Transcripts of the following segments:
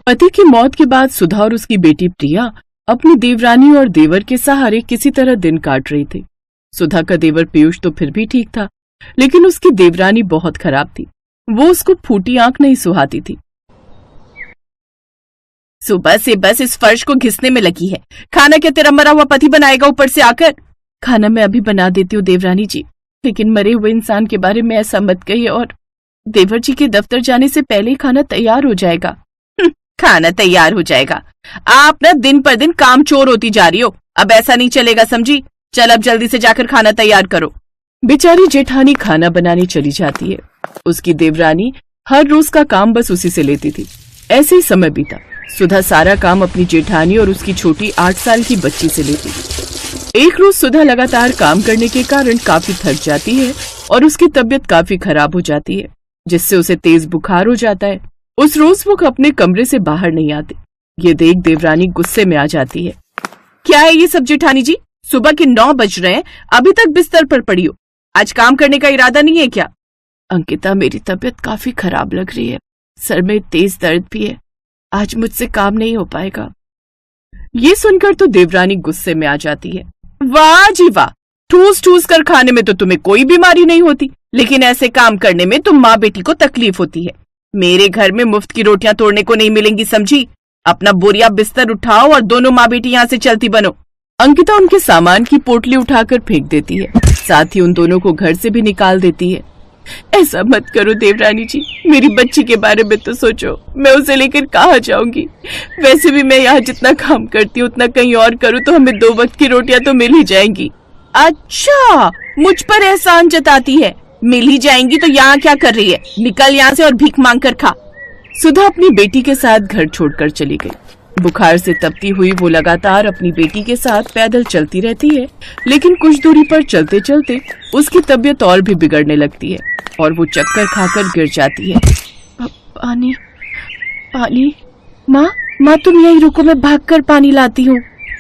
पति की मौत के बाद सुधा और उसकी बेटी प्रिया अपनी देवरानी और देवर के सहारे किसी तरह दिन काट रही थी। सुधा का देवर पीयूष तो फिर भी ठीक था, लेकिन उसकी देवरानी बहुत खराब थी। वो उसको फूटी आंख नहीं सुहाती थी। सुबह से बस इस फर्श को घिसने में लगी है। खाना क्या तेरा मरा हुआ पति बनाएगा ऊपर से आकर? खाना मैं अभी बना देती हूँ देवरानी जी, लेकिन मरे हुए इंसान के बारे में ऐसा मत कहिए, और देवर जी के दफ्तर जाने से पहले ही खाना तैयार हो जाएगा। खाना तैयार हो जाएगा? आप ना दिन पर दिन काम चोर होती जा रही हो। अब ऐसा नहीं चलेगा, समझी? चल अब जल्दी से जाकर खाना तैयार करो। बेचारी जेठानी खाना बनाने चली जाती है। उसकी देवरानी हर रोज का काम बस उसी से लेती थी। ऐसे ही समय बीता। सुधा सारा काम अपनी जेठानी और उसकी छोटी 8 साल की बच्ची से लेती थी। एक रोज सुधा लगातार काम करने के कारण काफी थक जाती है और उसकी तबीयत काफी खराब हो जाती है, जिससे उसे तेज बुखार हो जाता है। उस रोज वो अपने कमरे से बाहर नहीं आती। ये देख देवरानी गुस्से में आ जाती है। क्या है ये सब जेठानी जी? सुबह के 9 बज रहे हैं, अभी तक बिस्तर पर पड़ी हो। आज काम करने का इरादा नहीं है क्या? अंकिता, मेरी तबीयत काफी खराब लग रही है। सर में तेज दर्द भी है। आज मुझसे काम नहीं हो पाएगा। ये सुनकर तो देवरानी गुस्से में आ जाती है। वाह जी वाह, ठूस ठूस कर खाने में तो तुम्हें कोई बीमारी नहीं होती, लेकिन ऐसे काम करने में तुम माँ बेटी को तकलीफ होती है। मेरे घर में मुफ्त की रोटियां तोड़ने को नहीं मिलेंगी, समझी? अपना बोरिया बिस्तर उठाओ और दोनों माँ बेटी यहाँ से चलती बनो। अंकिता उनके सामान की पोटली उठाकर फेंक देती है, साथ ही उन दोनों को घर से भी निकाल देती है। ऐसा मत करो देवरानी जी, मेरी बच्ची के बारे में तो सोचो। मैं उसे लेकर कहाँ जाऊंगी? वैसे भी मैं यहाँ जितना काम करती हूँ उतना कहीं और करूँ तो हमें 2 वक्त की रोटियां तो मिल ही जाएंगी। अच्छा, मुझ पर एहसान जताती है। मिल ही जाएंगी तो यहाँ क्या कर रही है? निकल यहाँ से और भीख मांग कर खा। सुधा अपनी बेटी के साथ घर छोड़कर चली गई। बुखार से तपती हुई वो लगातार अपनी बेटी के साथ पैदल चलती रहती है, लेकिन कुछ दूरी पर चलते चलते उसकी तबीयत और भी बिगड़ने लगती है और वो चक्कर खाकर गिर जाती है। पानी पानी, माँ तुम यहीं रुको, मैं भागकर पानी लाती हूँ।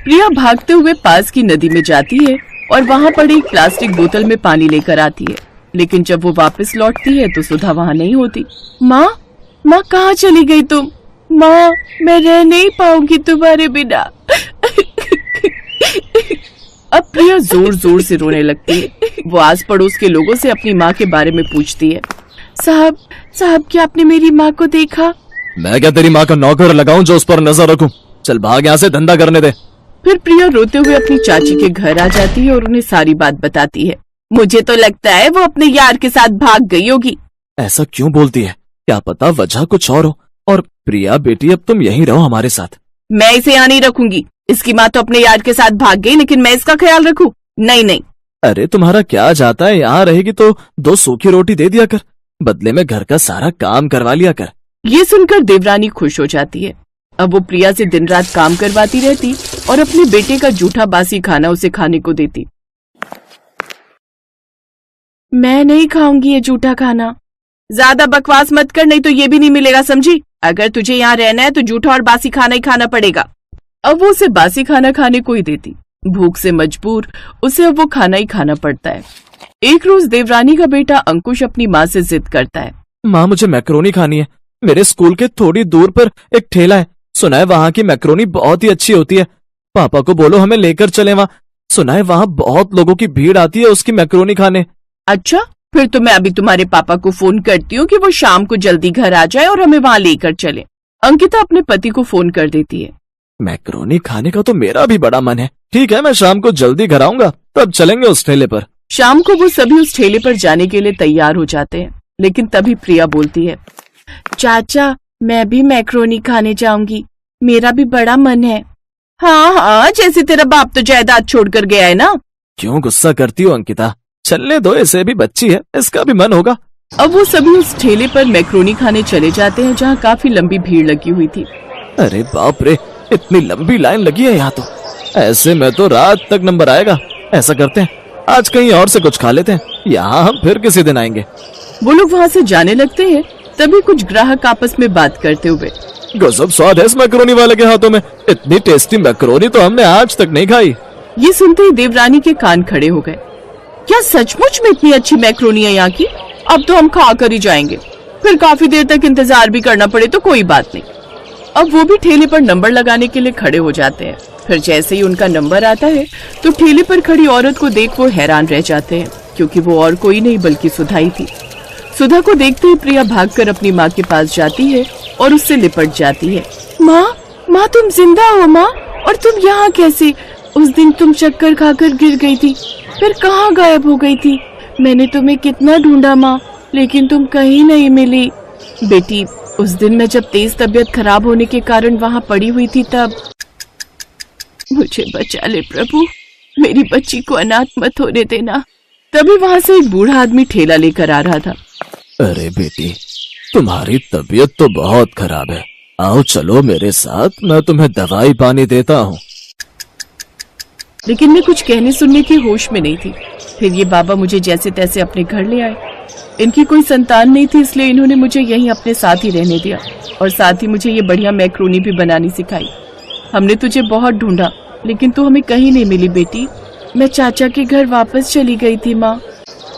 प्रिया भागते हुए पास की नदी में जाती है और वहाँ पड़ी एक प्लास्टिक बोतल में पानी लेकर आती है, लेकिन जब वो वापस लौटती है तो सुधा वहाँ नहीं होती। माँ कहाँ चली गई तुम? माँ, मैं रह नहीं पाऊंगी तुम्हारे बिना। अब प्रिया जोर जोर से रोने लगती है। वो आस पड़ोस के लोगों से अपनी माँ के बारे में पूछती है। साहब क्या आपने मेरी माँ को देखा? मैं क्या तेरी माँ का नौकर लगाऊं जो उस पर नजर रखूं? चल भाग यहाँ से, धंधा करने दे। फिर प्रिया रोते हुए अपनी चाची के घर आ जाती है और उन्हें सारी बात बताती है। मुझे तो लगता है वो अपने यार के साथ भाग गई होगी। ऐसा क्यों बोलती है? क्या पता वजह कुछ और हो। और प्रिया बेटी, अब तुम यहीं रहो हमारे साथ। मैं इसे यहाँ नहीं रखूंगी। इसकी माँ तो अपने यार के साथ भाग गई, लेकिन मैं इसका ख्याल रखूं? नहीं। अरे तुम्हारा क्या जाता है, यहाँ रहेगी तो 2 सूखी रोटी दे दिया कर, बदले में घर का सारा काम करवा लिया कर। ये सुनकर देवरानी खुश हो जाती है। अब वो प्रिया से दिन रात काम करवाती रहती और अपने बेटे का जूठा बासी खाना उसे खाने को देती। मैं नहीं खाऊंगी ये जूठा खाना। ज्यादा बकवास मत कर, नहीं तो ये भी नहीं मिलेगा, समझी? अगर तुझे यहाँ रहना है तो जूठा और बासी खाना ही खाना पड़ेगा। अब वो उसे बासी खाना खाने को ही देती। भूख से मजबूर उसे अब वो खाना ही खाना पड़ता है। एक रोज देवरानी का बेटा अंकुश अपनी माँ से जिद करता है। माँ, मुझे मैक्रोनी खानी है। मेरे स्कूल के थोड़ी दूर पर एक ठेला है, सुना है वहाँ की मैक्रोनी बहुत ही अच्छी होती है। पापा को बोलो हमें लेकर चले वहाँ। सुना है वहाँ बहुत लोगों की भीड़ आती है उसकी मैक्रोनी खाने। अच्छा, फिर तो मैं अभी तुम्हारे पापा को फोन करती हूँ कि वो शाम को जल्दी घर आ जाए और हमें वहाँ लेकर चले। अंकिता अपने पति को फोन कर देती है। मैक्रोनी खाने का तो मेरा भी बड़ा मन है। ठीक है, मैं शाम को जल्दी घर आऊंगा, तब चलेंगे उस ठेले पर। शाम को वो सभी उस ठेले पर जाने के लिए तैयार हो जाते हैं, लेकिन तभी प्रिया बोलती है। चाचा, मैं भी मैक्रोनी खाने जाऊंगी, मेरा भी बड़ा मन है। हाँ, जैसे तेरा बाप तो जायदाद छोड़कर गया है ना। क्यों गुस्सा करती हो अंकिता? चलने दो, इसे भी बच्ची है, इसका भी मन होगा। अब वो सभी उस ठेले पर मैक्रोनी खाने चले जाते हैं जहाँ काफी लंबी भीड़ लगी हुई थी। अरे बाप रे, इतनी लंबी लाइन लगी है यहाँ तो। ऐसे में तो रात तक नंबर आएगा। ऐसा करते हैं, आज कहीं और से कुछ खा लेते हैं, यहाँ हम फिर किसी दिन आएंगे। वो लोग वहाँ से जाने लगते हैं, तभी कुछ ग्राहक आपस में बात करते हुए। गजब स्वाद है इस मैक्रोनी वाले के हाथों में। इतनी टेस्टी मैक्रोनी तो हमने आज तक नहीं खाई। ये सुनते ही देवरानी के कान खड़े हो गए। क्या सचमुच में इतनी अच्छी मैक्रोनी है यहाँ की? अब तो हम खा कर ही जाएंगे, फिर काफी देर तक इंतजार भी करना पड़े तो कोई बात नहीं। अब वो भी ठेले पर नंबर लगाने के लिए खड़े हो जाते हैं। फिर जैसे ही उनका नंबर आता है तो ठेले पर खड़ी औरत को देख वो हैरान रह जाते हैं, क्योंकि वो और कोई नहीं बल्कि सुधा ही थी। सुधा को देखते ही प्रिया भागकर अपनी माँ के पास जाती है और उससे लिपट जाती है। माँ तुम जिंदा हो माँ? और तुम यहाँ कैसे? उस दिन तुम चक्कर खाकर गिर गई थी, फिर कहाँ गायब हो गई थी? मैंने तुम्हें कितना ढूंढा माँ, लेकिन तुम कहीं नहीं मिली। बेटी, उस दिन मैं जब तेज तबीयत खराब होने के कारण वहाँ पड़ी हुई थी तब। मुझे बचा ले प्रभु, मेरी बच्ची को अनाथ मत होने देना। तभी वहाँ से एक बूढ़ा आदमी ठेला लेकर आ रहा था। अरे बेटी, तुम्हारी तबीयत तो बहुत खराब है, आओ चलो मेरे साथ, मैं तुम्हें दवाई पानी देता हूँ। लेकिन मैं कुछ कहने सुनने की होश में नहीं थी। फिर ये बाबा मुझे जैसे तैसे अपने घर ले आए। इनकी कोई संतान नहीं थी, इसलिए इन्होंने मुझे यहीं अपने साथ ही रहने दिया और साथ ही मुझे ये बढ़िया मैक्रोनी भी बनानी सिखाई। हमने तुझे बहुत ढूंढा, लेकिन तू हमें कहीं नहीं मिली बेटी। मैं चाचा के घर वापस चली गई थी माँ।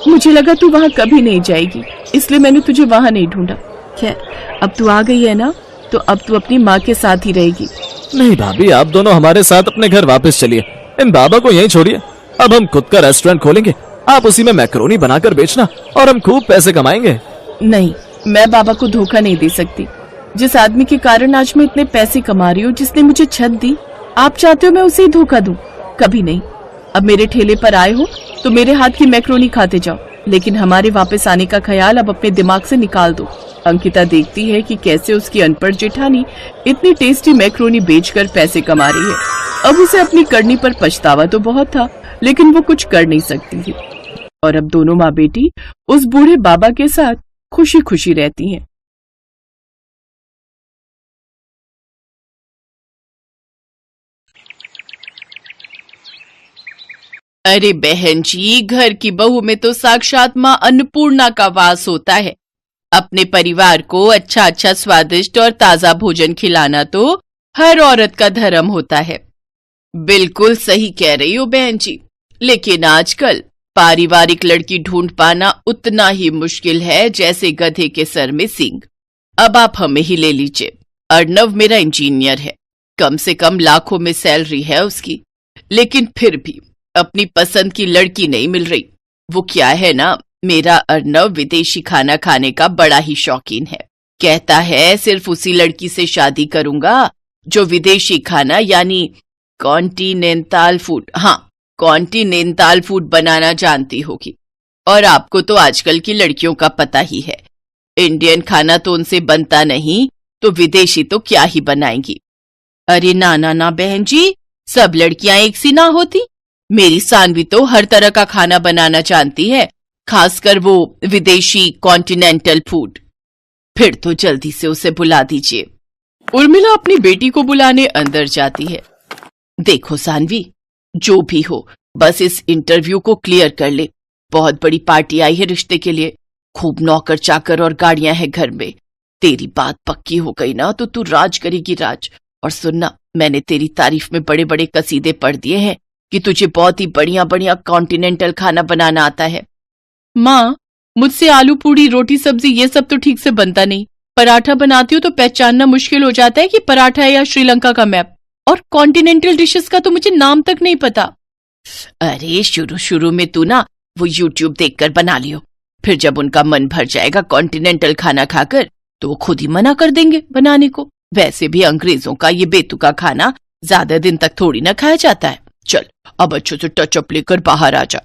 मुझे लगा तू वहाँ कभी नहीं जाएगी, इसलिए मैंने तुझे वहाँ नहीं ढूंढा। खैर, अब तू आ गई है ना, तो अब तू अपनी माँ के साथ ही रहेगी। नहीं भाभी, आप दोनों हमारे साथ अपने घर वापस चलिए, इन बाबा को यहीं छोड़िए। अब हम खुद का रेस्टोरेंट खोलेंगे, आप उसी में मैक्रोनी बनाकर बेचना और हम खूब पैसे कमाएंगे। नहीं, मैं बाबा को धोखा नहीं दे सकती। जिस आदमी के कारण आज मैं इतने पैसे कमा रही हूँ, जिसने मुझे छत दी, आप चाहते हो मैं उसे ही धोखा दूं? कभी नहीं। अब मेरे ठेले पर आए हो तो मेरे हाथ की मैक्रोनी खाते जाओ, लेकिन हमारे वापस आने का ख्याल अब अपने दिमाग से निकाल दो। अंकिता देखती है कि कैसे उसकी अनपढ़ जेठानी इतनी टेस्टी मैक्रोनी बेचकर पैसे कमा रही है। अब उसे अपनी करनी पर पछतावा तो बहुत था, लेकिन वो कुछ कर नहीं सकती थी। और अब दोनों माँ बेटी उस बूढ़े बाबा के साथ खुशी खुशी रहती हैं। अरे बहन जी, घर की बहू में तो साक्षात माँ अन्नपूर्णा का वास होता है। अपने परिवार को अच्छा अच्छा स्वादिष्ट और ताजा भोजन खिलाना तो हर औरत का धर्म होता है। बिल्कुल सही कह रही हो बहन जी, लेकिन आजकल पारिवारिक लड़की ढूंढ पाना उतना ही मुश्किल है जैसे गधे के सर में सींग। अब आप हमें ही ले लीजिए। अर्णव मेरा इंजीनियर है, कम से कम लाखों में सैलरी है उसकी, लेकिन फिर भी अपनी पसंद की लड़की नहीं मिल रही। वो क्या है ना, मेरा अर्णव विदेशी खाना खाने का बड़ा ही शौकीन है। कहता है सिर्फ उसी लड़की से शादी करूंगा जो विदेशी खाना यानी कॉन्टिनेंटल फूड, हाँ कॉन्टिनेंटल फूड बनाना जानती होगी। और आपको तो आजकल की लड़कियों का पता ही है, इंडियन खाना तो उनसे बनता नहीं, तो विदेशी तो क्या ही बनाएंगी। अरे ना ना ना बहन जी, सब लड़कियां एक सी ना होती। मेरी सानवी तो हर तरह का खाना बनाना जानती है, खासकर वो विदेशी कॉन्टिनेंटल फूड। फिर तो जल्दी से उसे बुला दीजिए। उर्मिला अपनी बेटी को बुलाने अंदर जाती है। देखो सानवी, जो भी हो बस इस इंटरव्यू को क्लियर कर ले। बहुत बड़ी पार्टी आई है रिश्ते के लिए, खूब नौकर चाकर और गाड़ियां हैं घर में। तेरी बात पक्की हो गई ना तो तू राज करेगी राज। और सुनना, मैंने तेरी तारीफ में बड़े बड़े कसीदे पढ़ दिए हैं कि तुझे बहुत ही बढ़िया बढ़िया कॉन्टिनेंटल खाना बनाना आता है। माँ, मुझसे आलू पूड़ी रोटी सब्जी ये सब तो ठीक से बनता नहीं। पराठा बनाती हूँ तो पहचानना मुश्किल हो जाता है कि पराठा है या श्रीलंका का मैप। और कॉन्टिनेंटल डिशेस का तो मुझे नाम तक नहीं पता। अरे शुरू शुरू में तू ना वो यूट्यूब देखकर बना लियो, फिर जब उनका मन भर जाएगा कॉन्टिनेंटल खाना खाकर तो वो खुद ही मना कर देंगे बनाने को। वैसे भी अंग्रेजों का ये बेतुका खाना ज्यादा दिन तक थोड़ी ना खाया जाता है। चल अब अच्छे से टचअप लेकर बाहर आ जा।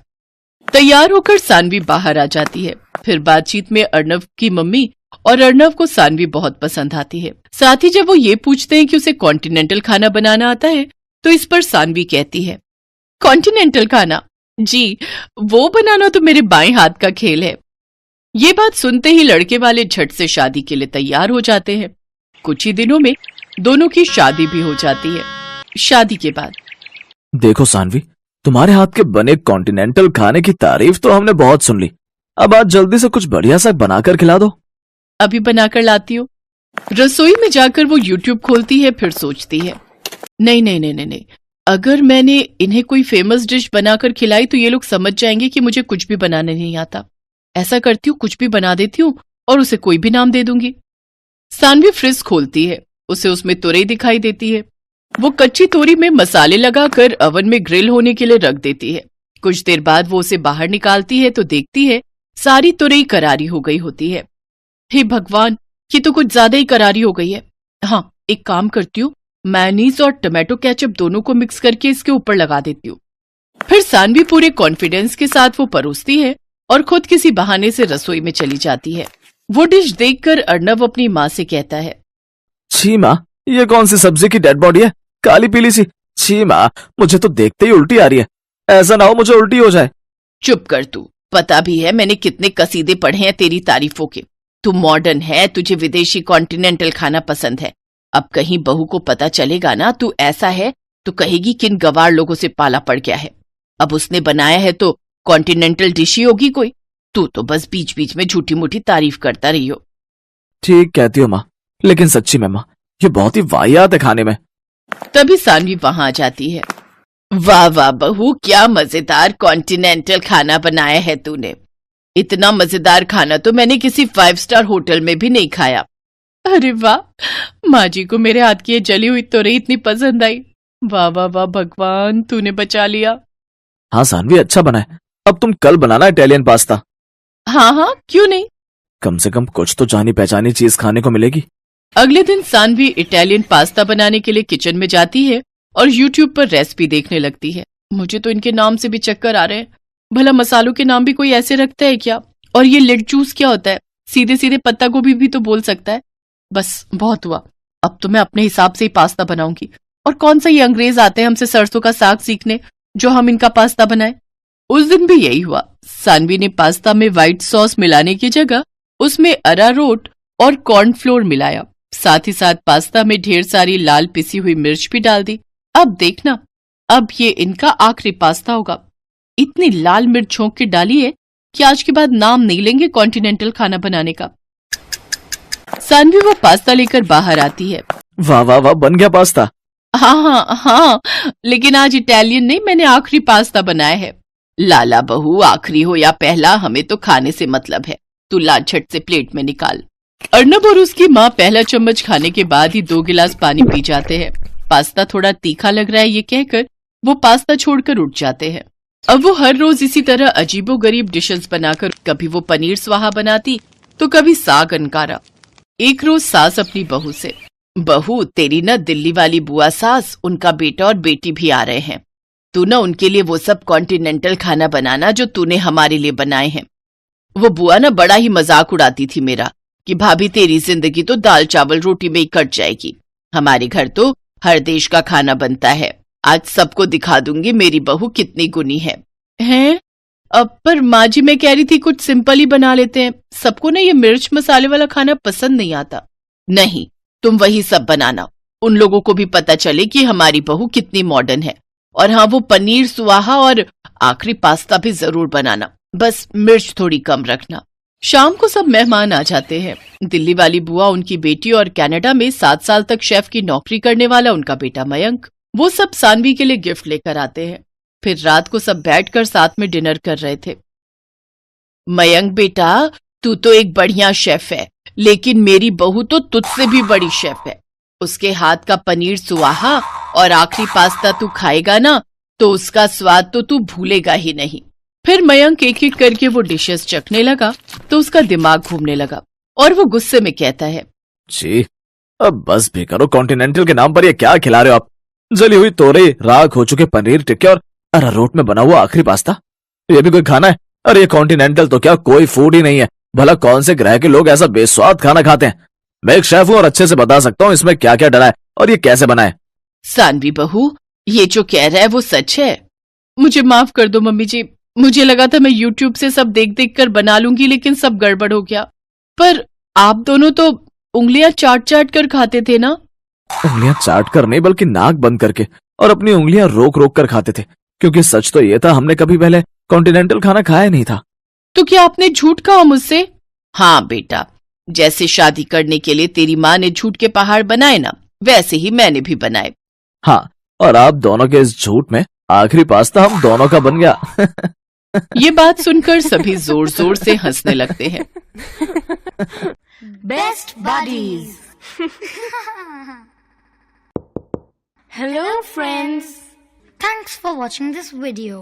तैयार होकर सानवी बाहर आ जाती है। फिर बातचीत में अर्णव की मम्मी और अर्णव को सानवी बहुत पसंद आती है। साथ ही जब वो ये पूछते हैं कि उसे कॉन्टिनेंटल खाना बनाना आता है तो इस पर सानवी कहती है, कॉन्टिनेंटल खाना जी, वो बनाना तो मेरे बाएं हाथ का खेल है। ये बात सुनते ही लड़के वाले झट से शादी के लिए तैयार हो जाते हैं। कुछ ही दिनों में दोनों की शादी भी हो जाती है। शादी के बाद देखो सानवी, तुम्हारे हाथ के बने कॉन्टिनेंटल खाने की तारीफ तो हमने बहुत सुन ली, अब आज जल्दी से कुछ बढ़िया सा बनाकर खिला दो। अभी बनाकर लाती हूँ। रसोई में जाकर वो यूट्यूब खोलती है, फिर सोचती है, नहीं नहीं नहीं नहीं, अगर मैंने इन्हें कोई फेमस डिश बनाकर खिलाई तो ये लोग समझ जाएंगे कि मुझे कुछ भी बनाने नहीं आता। ऐसा करती हूँ, कुछ भी बना देती हूँ और उसे कोई भी नाम दे दूंगी। सानवी फ्रिज खोलती है उसे उसमें तुरई दिखाई देती है। वो कच्ची तोरी में मसाले लगाकर ओवन में ग्रिल होने के लिए रख देती है। कुछ देर बाद वो उसे बाहर निकालती है तो देखती है सारी तुरई करारी हो गई होती है। हे भगवान, ये तो कुछ ज्यादा ही करारी हो गई है। हाँ, एक काम करती हूँ, मेयोनीज और टमाटो केचप दोनों को मिक्स करके इसके ऊपर लगा देती हूँ। फिर सानवी पूरे कॉन्फिडेंस के साथ वो परोसती है और खुद किसी बहाने से रसोई में चली जाती है। वो डिश देखकर अर्णव अपनी माँ से कहता है, छी माँ, ये कौन सी सब्जी की डेड बॉडी है, काली पीली सी। छी माँ, मुझे तो देखते ही उल्टी आ रही है। ऐसा ना हो मुझे उल्टी हो जाए। चुप कर तू, पता भी है मैंने कितने कसीदे पढ़े हैं तेरी तारीफों के। तू मॉडर्न है, तुझे विदेशी कॉन्टिनेंटल खाना पसंद है। अब कहीं बहू को पता चलेगा ना तू ऐसा है तो कहेगी किन गवार लोगों से पाला पड़ गया है। अब उसने बनाया है तो कॉन्टिनेंटल डिश ही होगी कोई। तू तो बस बीच बीच में झूठी मूठी तारीफ करता रही हो। ठीक कहती हो माँ, लेकिन सच्ची में माँ, ये बहुत ही वाहियात है खाने में। तभी सानवी वहां आ जाती है। वाह वाह बहू, क्या मजेदार कॉन्टिनेंटल खाना बनाया है तूने। इतना मजेदार खाना तो मैंने किसी 5 स्टार होटल में भी नहीं खाया। अरे वाह, माँ जी को मेरे हाथ की ये जली हुई तोरई इतनी पसंद आई। वाह वाह वाह भगवान, तूने बचा लिया। हाँ सानवी, अच्छा बना है। अब तुम कल बनाना इटालियन पास्ता। हाँ हाँ, क्यों नहीं। कम से कम कुछ तो जानी पहचानी चीज खाने को मिलेगी। अगले दिन सानवी इटालियन पास्ता बनाने के लिए किचन में जाती है और यूट्यूब पर रेसिपी देखने लगती है। मुझे तो इनके नाम से भी चक्कर आ रहे हैं। भला मसालों के नाम भी कोई ऐसे रखता है क्या? और ये लेट जूस क्या होता है? सीधे सीधे पत्ता गोभी भी तो बोल सकता है। बस बहुत हुआ, अब तो मैं अपने हिसाब से ही पास्ता बनाऊंगी। और कौन सा ये अंग्रेज आते हैं हमसे सरसों का साग सीखने जो हम इनका पास्ता बनाए। उस दिन भी यही हुआ। सानवी ने पास्ता में व्हाइट सॉस मिलाने की जगह उसमें अरारोट और कॉर्नफ्लोर मिलाया। साथ ही साथ पास्ता में ढेर सारी लाल पिसी हुई मिर्च भी डाल दी। अब देखना, अब ये इनका आखिरी पास्ता होगा। इतनी लाल मिर्च छोंक के डाली है कि आज के बाद नाम नहीं लेंगे कॉन्टिनेंटल खाना बनाने का। सानवी वो पास्ता लेकर बाहर आती है। वाह वाह वाह, बन गया पास्ता। हाँ हाँ हाँ, लेकिन आज इटालियन नहीं, मैंने आखिरी पास्ता बनाया है। लाला बहू, आखिरी हो या पहला, हमें तो खाने से मतलब है। तू ला झट से प्लेट में निकाल। अर्णब और उसकी माँ पहला चम्मच खाने के बाद ही 2 गिलास पानी पी जाते हैं। पास्ता थोड़ा तीखा लग रहा है ये कहकर वो पास्ता छोड़कर उठ जाते हैं। अब वो हर रोज इसी तरह अजीबोगरीब डिशेस बनाकर कभी वो पनीर स्वाहा बनाती तो कभी साग अनकारा। एक रोज सास अपनी बहू से, बहू तेरी ना दिल्ली वाली बुआ सास, उनका बेटा और बेटी भी आ रहे हैं। तू ना उनके लिए वो सब कॉन्टिनेंटल खाना बनाना जो तूने हमारे लिए बनाए हैं। वो बुआ ना बड़ा ही मजाक उड़ाती थी मेरा कि भाभी तेरी जिंदगी तो दाल चावल रोटी में ही कट जाएगी। हमारे घर तो हर देश का खाना बनता है। आज सबको दिखा दूंगी मेरी बहू कितनी गुनी है। हैं? अब पर माँ जी, मैं कह रही थी कुछ सिंपल ही बना लेते हैं। सबको ना ये मिर्च मसाले वाला खाना पसंद नहीं आता। नहीं, तुम वही सब बनाना, उन लोगों को भी पता चले कि हमारी बहू कितनी मॉडर्न है। और हाँ, वो पनीर सुहाहा और आखिरी पास्ता भी जरूर बनाना, बस मिर्च थोड़ी कम रखना। शाम को सब मेहमान आ जाते हैं। दिल्ली वाली बुआ, उनकी बेटी और कनाडा में 7 साल तक शेफ की नौकरी करने वाला उनका बेटा मयंक, वो सब सानवी के लिए गिफ्ट लेकर आते हैं। फिर रात को सब बैठकर साथ में डिनर कर रहे थे। मयंक बेटा, तू तो एक बढ़िया शेफ है, लेकिन मेरी बहू तो तुझसे भी बड़ी शेफ है। उसके हाथ का पनीर सुहाहा और आखिरी पास्ता तू खाएगा ना तो उसका स्वाद तो तू भूलेगा ही नहीं। फिर मयंक एक एक करके वो डिशेस चखने लगा तो उसका दिमाग घूमने लगा और वो गुस्से में कहता है, जी अब बस भी करो, कॉन्टिनेंटल के नाम पर ये क्या खिला रहे हो आप? जली हुई तोरई, राख हो चुके पनीर टिक्के और अरारोट में बना हुआ आखिरी पास्ता, ये भी कोई खाना है? अरे ये कॉन्टिनेंटल तो क्या कोई फूड ही नहीं है। भला कौन से ग्रह के लोग ऐसा बेस्वाद खाना खाते हैं? मैं एक शेफ हूँ और अच्छे से बता सकता हूँ इसमें क्या क्या डला है और ये कैसे बना है। सानवी बहू, ये जो कह रहा है वो सच है। मुझे माफ कर दो मम्मी जी, मुझे लगा था मैं यूट्यूब से सब देख देख कर बना लूंगी, लेकिन सब गड़बड़ हो गया। पर आप दोनों तो उंगलियां चाट चाट कर खाते थे ना? उंगलियां चाट कर नहीं, बल्कि नाक बंद करके और अपनी उंगलियां रोक रोक कर खाते थे, क्योंकि सच तो ये था हमने कभी पहले कॉन्टिनेंटल खाना खाया नहीं था। तो क्या आपने झूठ कहा मुझसे? हाँ बेटा, जैसे शादी करने के लिए तेरी माँ ने झूठ के पहाड़ बनाए ना, वैसे ही मैंने भी बनाए। हाँ, और आप दोनों के इस झूठ में आखिरी पास्ता हम दोनों का बन गया। ये बात सुनकर सभी जोर जोर से हंसने लगते हैं। Best buddies. Hello friends, Thanks for watching this video.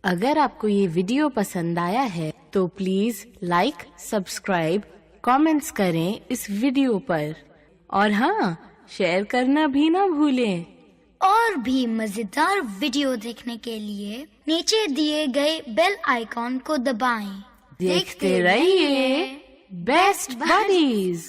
अगर आपको ये वीडियो पसंद आया है तो प्लीज लाइक, सब्सक्राइब, कमेंट्स करें इस वीडियो पर और हाँ, शेयर करना भी ना भूलें। और भी मजेदार वीडियो देखने के लिए नीचे दिए गए बेल आइकॉन को दबाएं। देखते रहिए बेस्ट बडीज।